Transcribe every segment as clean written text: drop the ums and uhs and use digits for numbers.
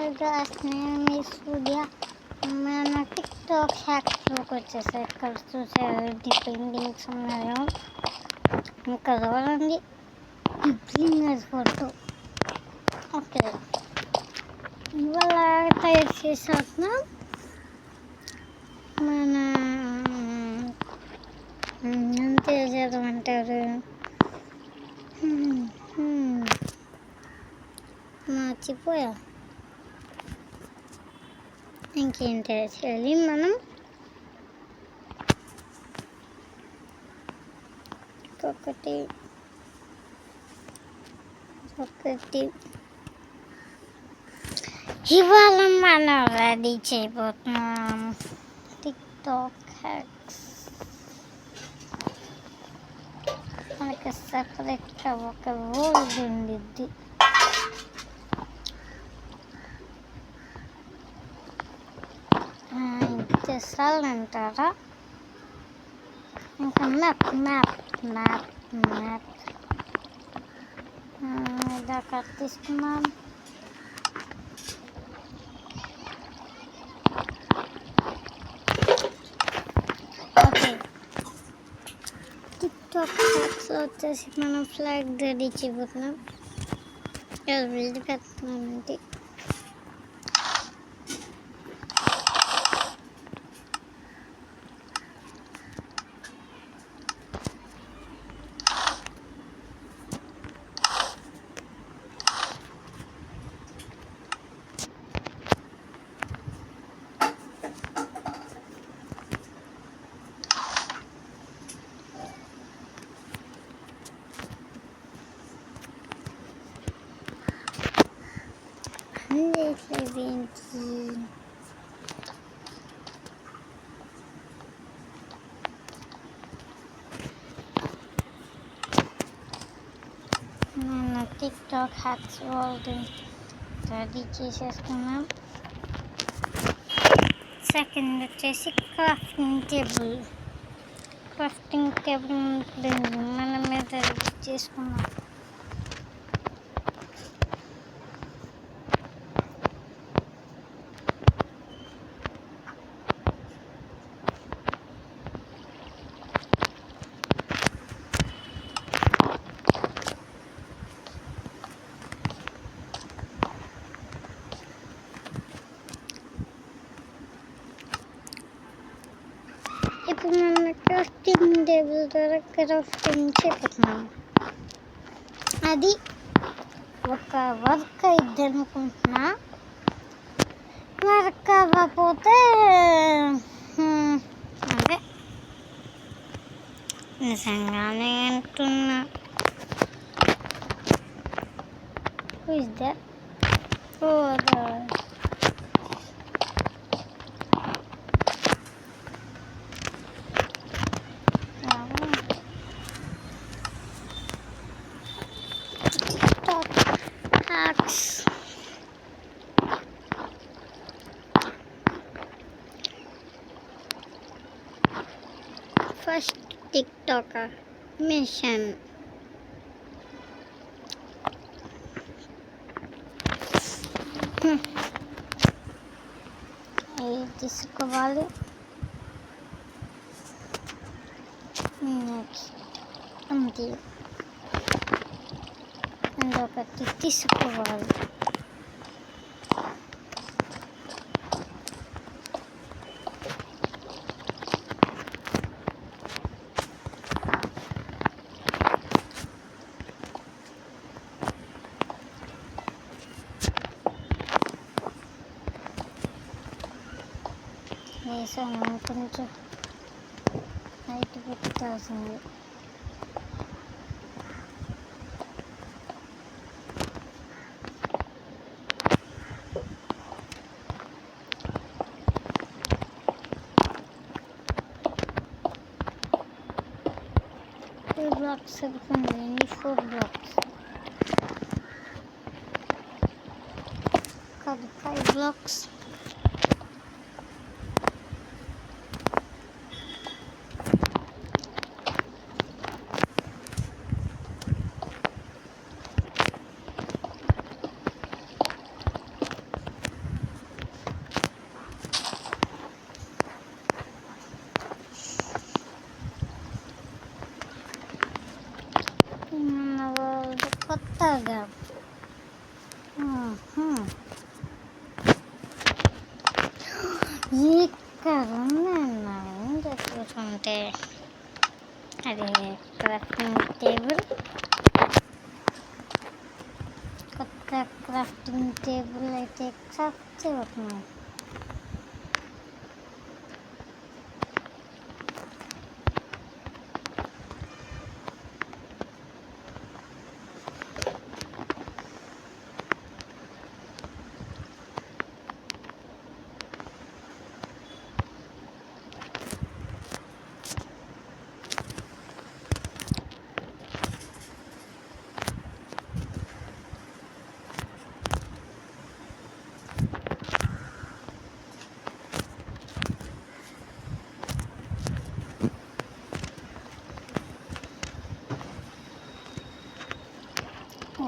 Guys, నేను మీ సూర్య. మన TikTok హ్యాక్స్లోకి వచ్చేసాయి. ఇక్కడ చూసారు ది పెయింటింగ్స్ ఉన్నాయో ఇంకా చూడండి. బ్లింగర్స్ ఫోటో. ఓకే, ఇవాళ తయారు చేసేస్తున్నాం మన ఎంత చేద్దామంటారు, మర్చిపోయా. ఇంకేంటి యాక్చువల్లీ మనం ఒకటి ఇవాళ మనం రెడీ చేయబోతున్నాం టిక్టాక్ హ్యాక్స్. మనకి సపరేట్గా ఒక వరల్డ్ ఉండిద్ది. చాలు అంటారా? ఇంకా మ్యాప్ మ్యాప్ మ్యాప్ మ్యాప్ దాకా తీసుకున్నాం. ఓకే, టిక్టాక్ హ్యాక్స్లో వచ్చేసి మనం ఫ్లాగ్ రెడీ చేయబోతున్నాం. వెళ్ళి పెడుతున్నామంటే ఏంటి మన టిక్టాక్ హ్యాక్స్ వరల్డ్ రెడీ చేసేసుకున్నాం. సెకండ్ వచ్చేసి క్రాఫ్టింగ్ టేబుల్ మన మీద రెడీ చేసుకున్నాం. ఇప్పుడు మన క్రాఫ్టింగ్ టేబుల్ ద్వారా క్రాఫ్టింగ్ చేస్తున్నాం. అది ఒక వర్క్ అయింది అనుకుంటున్నా. వర్క్ అవ్వకపోతే అదే నిజంగానే అంటున్నా. Who is that? Oh, first TikToker mission. తీసుకోవాలి. నెక్స్ట్ అంతే ఒకటి తీసుకోవాలి. వేసాను, కొంచెం హైట్ పెట్టాల్సింది. బ్లాక్స్ సరిపోయింది. 4 బ్లాక్స్ కాదు, 5 బ్లాక్స్. ఇక్కడ ఉందన్నా చూసుకుంటే అదే క్రాఫ్టింగ్ టేబుల్, కొత్త క్రాఫ్టింగ్ టేబుల్ అయితే క్రాఫ్ట్ చేయబోతున్నాం.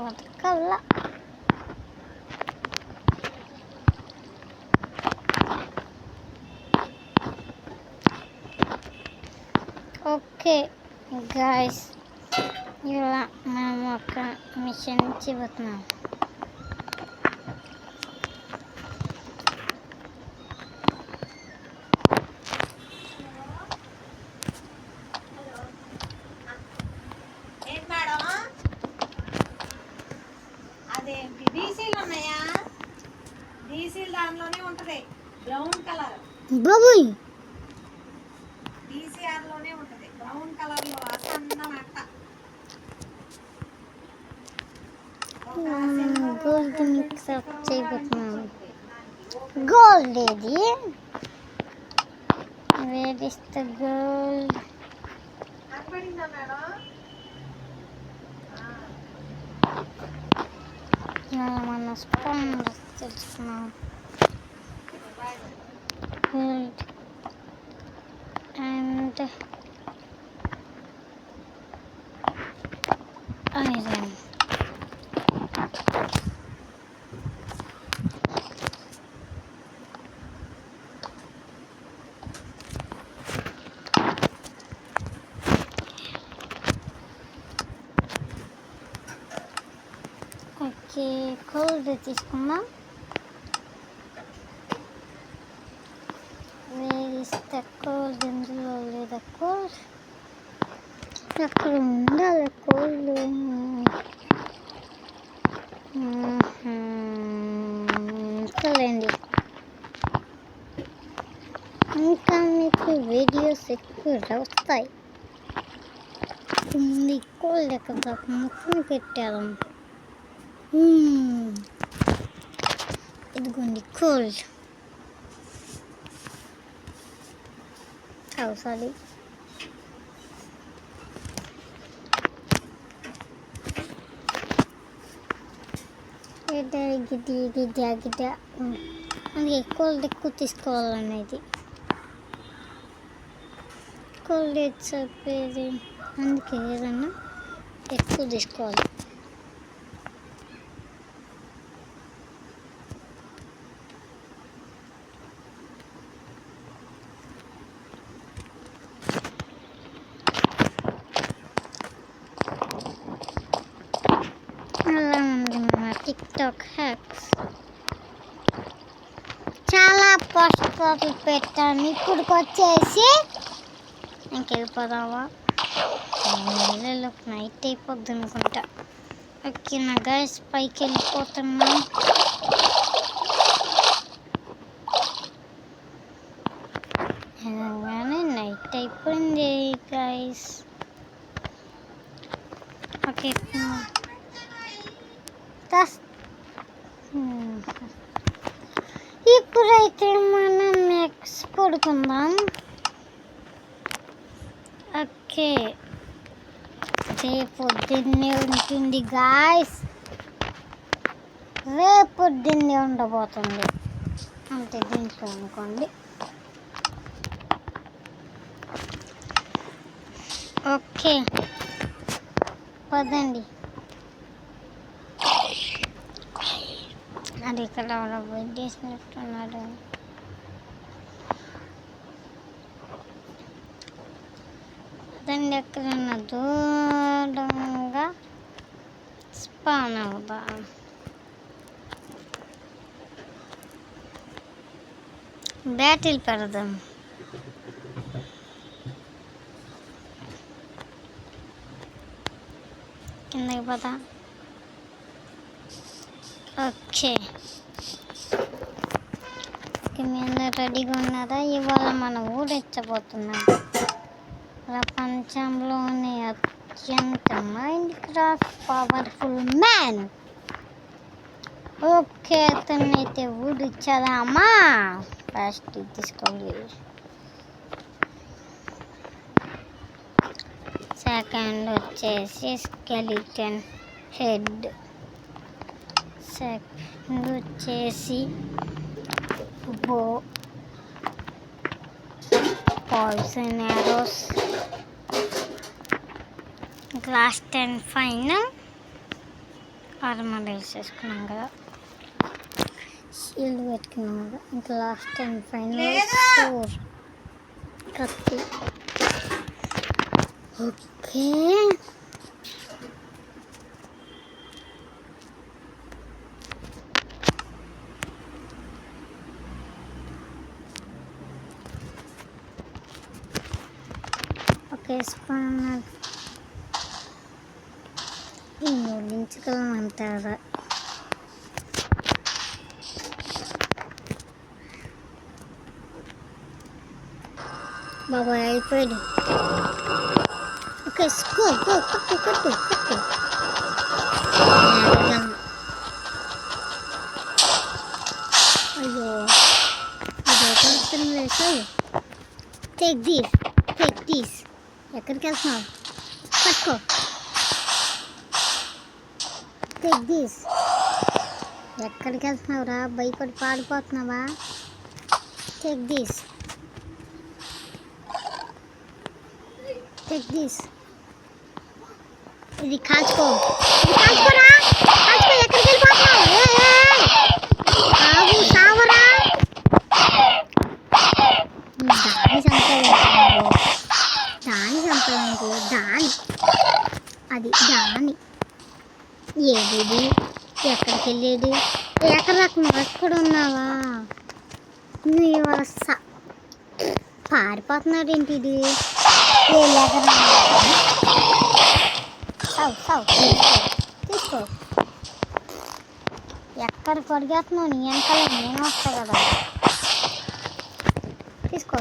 వదకల్లా ఓకే గాయస్, ఇలా మేము ఒక మిషన్ చెబుతున్నాం. అదేంటి డీసీలు ఉన్నాయా? డీసీలు దానిలోనే ఉంటది, బ్రౌన్ కలర్. బాబోయ్, డీసీఆర్ లోనే ఉంటది, బ్రౌన్ కలర్ లో సన్న అట్ట. గోల్డ్ మిక్స్ అప్ చేయబోతున్నాం. గోల్డ్ ఏది? Where is the gold? కనపడిందా మేడం? మన స్పాన్ తెలుసుకున్నాం. Gold and iron. Okay, gold తీసుకుందాం. Where is the gold? ఇందులో లేదా గోల్డ్? అక్కడ ఉండాలి గోల్డ్. సరేండి, ఇంకా మీకు వీడియోస్ ఎక్కువ వస్తాయి. ఉంది గోల్డ్ ఎక్కడ మొత్తం పెట్టారు. ఇదిగోండి గోల్డ్. సారీ, గిడ్డ అందుకే గోల్డ్ ఎక్కువ తీసుకోవాలనేది. గోల్డ్ చెప్పేది అందుకే ఏదన్నా ఎక్కువ తీసుకోవాలి. అలా ఉంది మన టిక్టాక్ హ్యాక్స్. చాలా పోస్టర్లు పెట్టాను. ఇప్పుడు వచ్చేసి ఇంకెళ్ళిపోదావా? నైట్ అయిపోద్ది అనుకుంటా. ఓకేనా గైస్, పైకి వెళ్ళిపోతున్నా. అనగానే నైట్ అయిపోయింది గైస్. ఓకే, ఇప్పుడైతే మనం నెక్స్ట్ పడుకుందాం. ఓకే, రేపు పొద్దున్నే ఉంటుంది గాయస్, రేపు పొద్దున్నే ఉండబోతుంది. అంటే దీంట్లో అనుకోండి. ఓకే పదండి. అది ఇక్కడ వెయిట్ చేసినట్టున్నాడు. అదండి, ఎక్కడన్నా దూరంగా స్పాన్ అవుదా. బ్యాటిల్ పెడదాం. కిందకి పోతా. ఓకే, మీ అందరు రెడీగా ఉన్నారా? ఇవాళ మన ఊరెచ్చబోతున్నాం. ప్రపంచంలోనే అత్యంత Minecraft powerful man. Okay, అతనైతే ఊరిచ్చదామా? ఫస్ట్ తీసుకోండి. సెకండ్ వచ్చేసి స్కెలిటన్ హెడ్. సెకండ్ వచ్చేసి bow, poison arrows. Last and final armour వేసేసుకున్నాం కదా, షీల్డ్ పెట్టుకున్నాం కదా. ఇంకా లాస్ట్ అండ్ ఫైనల్ సోర్, కత్తి. ఓకే, ఓకే స్పానర్ జోడించగలమంటారా? బాబాయ్ అయిపోయాడు. ఓకే, గో గో, కట్టు కట్టు కట్టు. అయ్యో, అదే కడుతున్న వేసావు. Take these. ఎక్కడికి వెళ్తున్నావు? పట్టుకో. Take these. ఎక్కడికి వెళ్తున్నావురా? భయపడి పాడిపోతున్నావా? Take these. ఇది కాల్చుకో. కాల్చుకోరా, కాల్చుకో. ఎక్కడికి వెళ్ళిపోతున్నావు? ఆగు, సావరా. దాని అది దాని. ఏది? ఎక్కడికి వెళ్ళేది? ఎక్కడ నువ్వు ఎక్కడ ఉన్నావా? నువ్వు ఇవాళ పారిపోతున్నాడు ఏంటి? ఇది తీసుకో. ఎక్కడ పరిగెత్తున్నావు? నీ వెనకాల నేను వస్తా కదా. తీసుకో.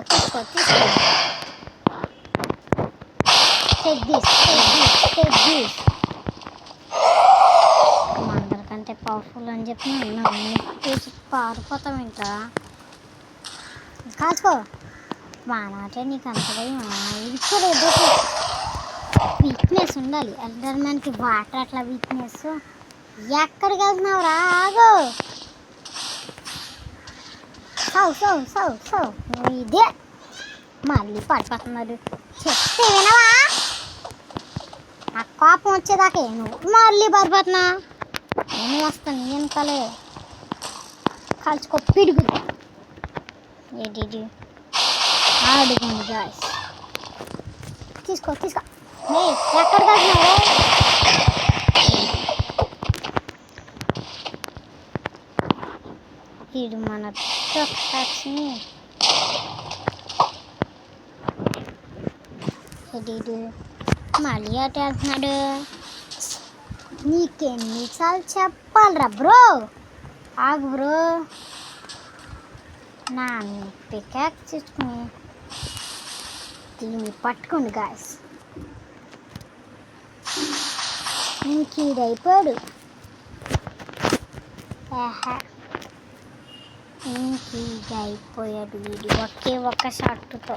Take this. అందరికంటే పవర్ఫుల్ అని చెప్పి తీసి పారిపోతాం. ఇంకా కాసుకో. బాగా నీకు అంత ఇదిపోలేదు. వీక్నెస్ ఉండాలి. ఎల్డర్మ్యాన్కి వాటర్ అట్లా వీక్నెస్. ఎక్కడికి వెళ్తున్నావు రా? ఆగు. నువ్వు ఇదే మళ్ళీ పడిపోతున్నాడు. చెప్తే వినవా? ఆ కోపం వచ్చేదాకే నువ్వు మళ్ళీ పడిపోతున్నా. నేను వస్తాను వెనకాలే. కాల్చుకో, పిడుగు. ఏంటి ఆడుకోండి గాయస్. తీసుకో. ఎక్కడికి వెళ్తున్నావు? వీడు మన టాక్స్ని మళ్ళీ అటు వెళ్తున్నాడు. నీకెన్నిసార్లు చెప్పాలరా బ్రో? ఆగు బ్రో. నా పికాక్స్ తీసుకుని దీన్ని పట్టుకోండి గాయస్. ఇంకీడైపోయాడు. ఇంకీడైపోయాడు వీడు ఒకే ఒక్క షాట్తో.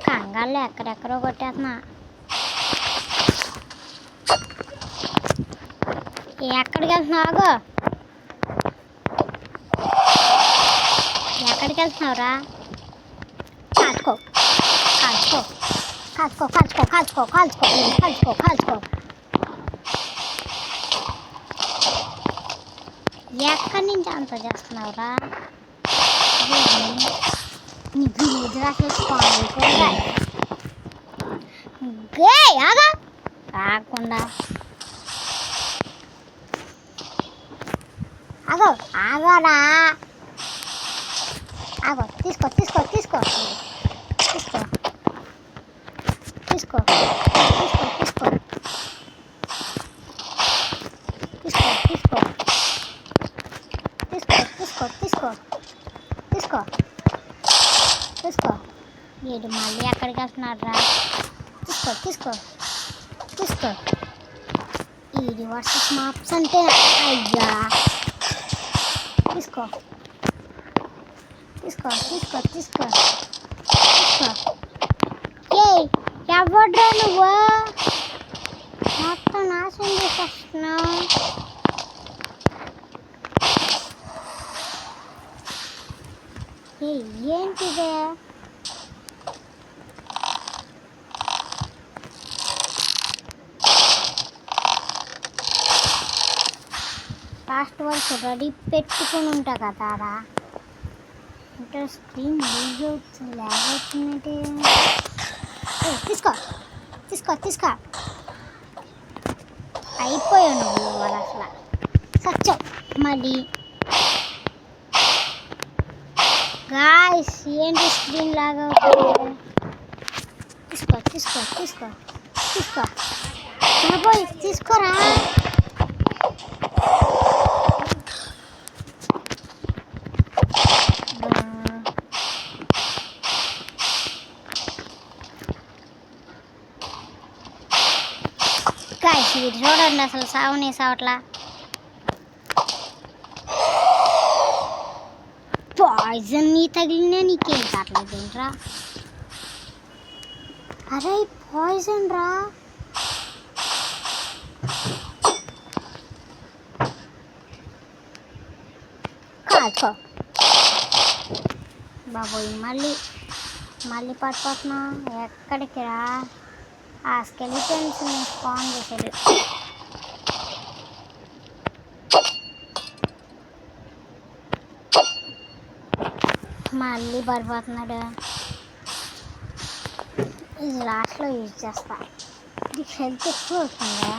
కంగాళ్ళు ఎక్కడెక్కడో కొట్టేస్తున్నా. ఎక్కడికి వెళ్తున్నావు? ఎక్కడికి వెళ్తున్నావురా? కాల్చుకో. ఎక్కడి నుంచి అంత చేస్తున్నావురా? నీ విలేజ్ అసలు స్పాన్ అయిపోయిందా? ఆగా ఆగకుండా ఆగో ఆగరా ఆగో తీసుకో తీసుకో తీసుకో తీసుకో తీసుకో తీసుకో తీసుకో తీసుకో తీసుకో తీసుకో తీసుకో తీసుకో తీసుకో వీడు మళ్ళీ ఎక్కడికి వస్తున్నాడు రా తీసుకో తీసుకో తీసుకో ఇది వర్సెస్ మాప్స్ అంటే అయ్యా తీసుకో తీసుకో తీసుకో తీసుకో తీసుకో ఏ ఎవడ్రా నువ్వు మొత్తం నాశనం చేసేస్తున్నావు ఏంటిదే లాస్ట్ వరకు రెడీ పెట్టుకుని ఉంటా కదారా అంటే స్క్రీన్ లూజ్ అవుతుంది ల్యాగ్ అవుతుందంటే తీసుకో తీసుకో తీసుకో అయిపోయావు నువ్వు వాళ్ళు అసలు సచ్చో మళ్ళీ గాయ్స్ ఏంటి స్క్రీన్ లాగా అవుతుంది తీసుకో తీసుకో తీసుకో తీసుకో పోయి తీసుకోరా గాయ్స్ ఇది చూడండి అసలు సావునే సావట్లా పాయిజన్ నీ తగిలినా నీకేం కావట్లేదు ఏంట్రా అరే పాయిజన్ రా కాల్చుకో బాబోయ్ మళ్ళీ మళ్ళీ పడిపోతున్నా ఎక్కడికి రా ఆ స్కెలిటన్స్ నేను స్పాన్ చేసేది మళ్ళీ పడిపోతున్నాడు ఇది లాస్ట్లో యూజ్ చేస్తా ఇది హెల్త్ ఎక్కువ అవుతుందా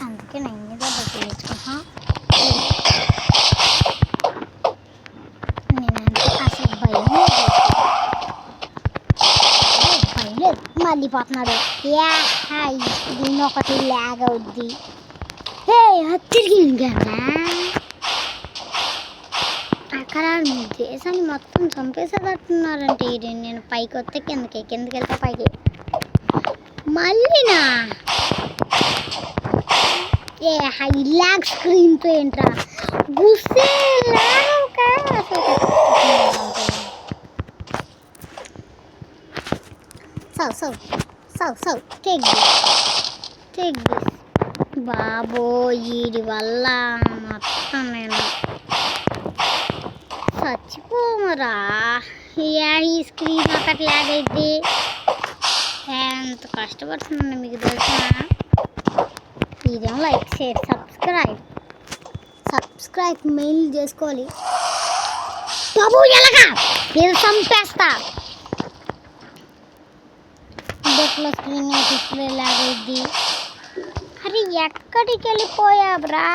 అందుకే నేను మీద బట్టి తెచ్చుకుంటా నేనంటే అసలు భయం లేదు మళ్ళీ పోతున్నాడు దీన్ని ఒకటి ల్యాగ్ అవుద్ది తిరిగి కదా అక్కడ దేశాన్ని మొత్తం చంపేసేటట్టున్నారంటే ఇది నేను పైకి వస్తే కిందకి వెళ్తే పైకి మళ్ళీనా హై ల్యాగ్ స్క్రీన్తో ఏంట్రా గుస్సే టేక్ దిస్ బాబో వీడి వల్ల మొత్తం నేను చచ్చిపోమరా ఈ స్క్రీన్ ఒకటి ల్యాగ్ అయితే ఎంత కష్టపడుతుందండి మీకు తెలిసిన video like share subscribe mail చేసుకోవాలి బాబు ఎలాగా నేను చంపేస్తా బొట్లో స్క్రీన్ డిస్ప్లే ల్యాగ్ అయింది అరే ఎక్కడికి వెళ్ళిపోయాబ్రా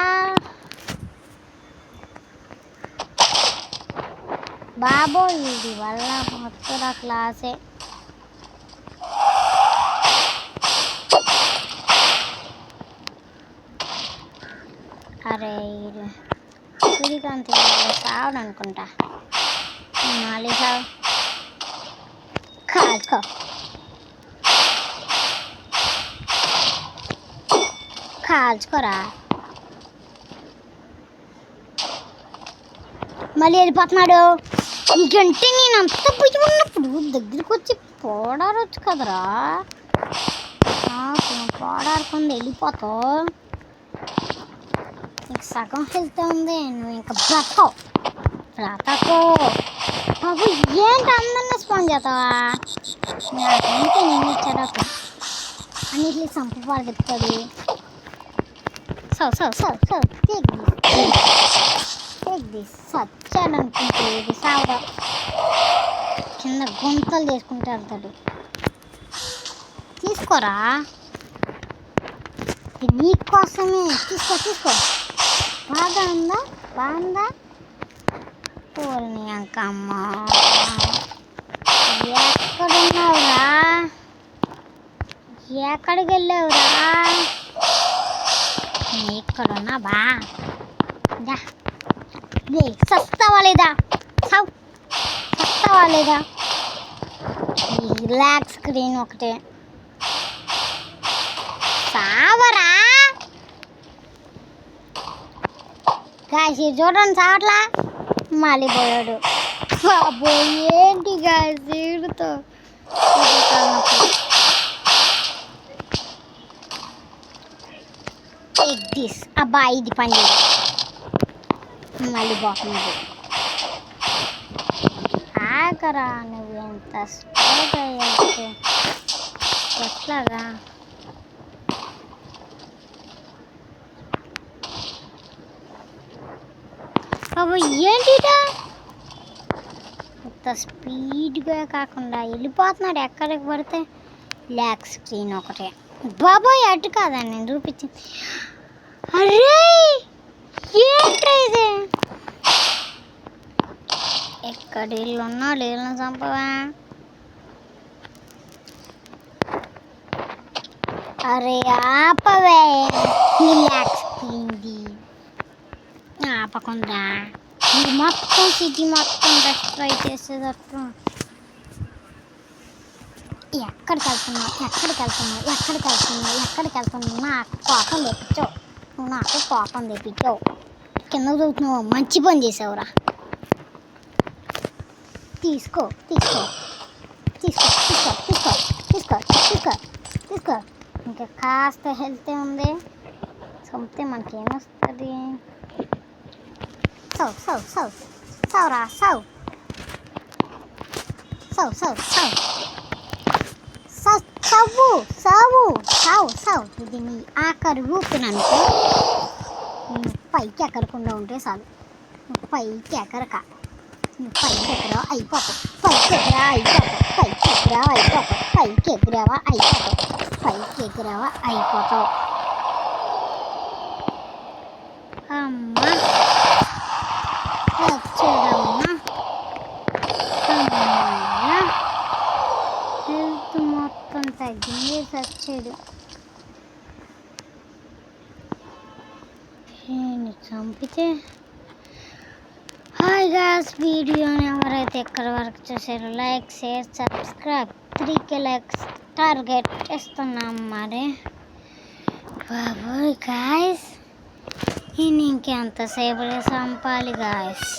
బాబో ఇది వల్ల మొత్తం నా క్లాసే అరే సూర్యకాంతి సావడు అనుకుంటా మళ్ళీ సావు కాల్చుకో కాల్చుకోరా మళ్ళీ వెళ్ళిపోతున్నాడు నీకంటే నేను అంత భయం ఉన్నప్పుడు దగ్గరికి వచ్చి పోడారొచ్చు కదరా పోడారుకుంది వెళ్ళిపోతావు నీకు సగం హెల్త్ ఉంది నువ్వు ఇంకా బ్రతకో బాబు ఏంటి అందరినీ స్పాన్ చేస్తావా నాకంటే నేను ఇచ్చాడు అన్నిటిని చంపబడుతుంది సచ్చాడు అనుకుంటే ఇది సావడం కింద గుంతలు చేసుకుంటూ వెళ్తాడు తీసుకోరా, నీకోసమే. తీసుకో తీసుకో. బాగుందా, బాగుందా? పోల్ని అంకమ్మ, ఎక్కడున్నావురా, ఎక్కడికి వెళ్ళావురా? ఎక్కడున్నా బా సస్తావా లేదా? సస్తావా లేదా? రిలాక్స్ స్క్రీన్ ఒకటే సావరా. గాయస్ చూడండి, సావట్లా, మళ్ళీ పోయాడు. బాబో ఏంటి గాయస్ వీడితో దిస్. అబ్బా ఇది పని మళ్ళీ పోతుంది. ఆగరా, నువ్వు ఎంత స్లోగా వెళ్తే ఎట్లాగా? అబ్బో ఏంటిదా, ఇంత స్పీడ్గా కాకుండా వెళ్ళిపోతున్నాడు ఎక్కడికి పడితే. బ్లాక్ స్క్రీన్ ఒకటే. బాబోయ్ అటు కాదని నేను చూపించింది. అరే ఏంట్రా ఇది? ఎక్కడ ఇల్లు ఉన్నాడు, ఇల్లు చంపవా? అరే ఆపవే, బ్లాక్ స్క్రీన్ది ఆపకుండా ఇది మొత్తం సిటీ మొత్తం డిస్ట్రాయ్ చేసేటట్టు. ఎక్కడికి వెళ్తున్నావు, ఎక్కడికి వెళ్తున్నావు, ఎక్కడికి వెళ్తున్నావు, ఎక్కడికి వెళ్తున్నావు? నాకు కోపం తెప్పించావు, నువ్వు నాకు కోపం తెప్పించావు. కింద చదువుతున్నావు, మంచి పని చేసావురా. తీసుకో తీసుకో తీసుకో తీసుకో తీసుకో తీసుకో తీసుకో తీసుకో. ఇంకా కాస్త హెల్త్ ఉంది, చంపితే మనకేమొస్తుంది? సౌ సౌ సౌ సౌరా సౌ సౌ సౌ సౌ సవ్వు సావు సావు సావు. ఇది నీ ఆఖరి ఊపిననుకో. నువ్వు పైకి ఎక్కడకుండా ఉంటే చాలు. నువ్వు పైకి ఎక్కరక, నువ్వు పైకి ఎక్కరావా అయిపోతావు, పైకి ఎక్కరా అయిపోతావు, పైకి ఎక్కరావా అయిపోతావు, పైకి ఎగిరావా అయిపోతావు, పైకి ఎగిరావా అయిపోతావు. అమ్మా వచ్చాడమ్మా. అమ్మయ్యా హెల్త్ మొత్తం తగ్గింది, చచ్చాడు. చంపితే హాయ్ గాయ్స్, వీడియోని ఎవరైతే ఎక్కడి వరకు చూసారో like share subscribe. 3K likes target ఇస్తున్నాం మరి. బాబోయ్ గాయ్స్, ఇంకెంతసేపు చంపాలి గాయ్స్?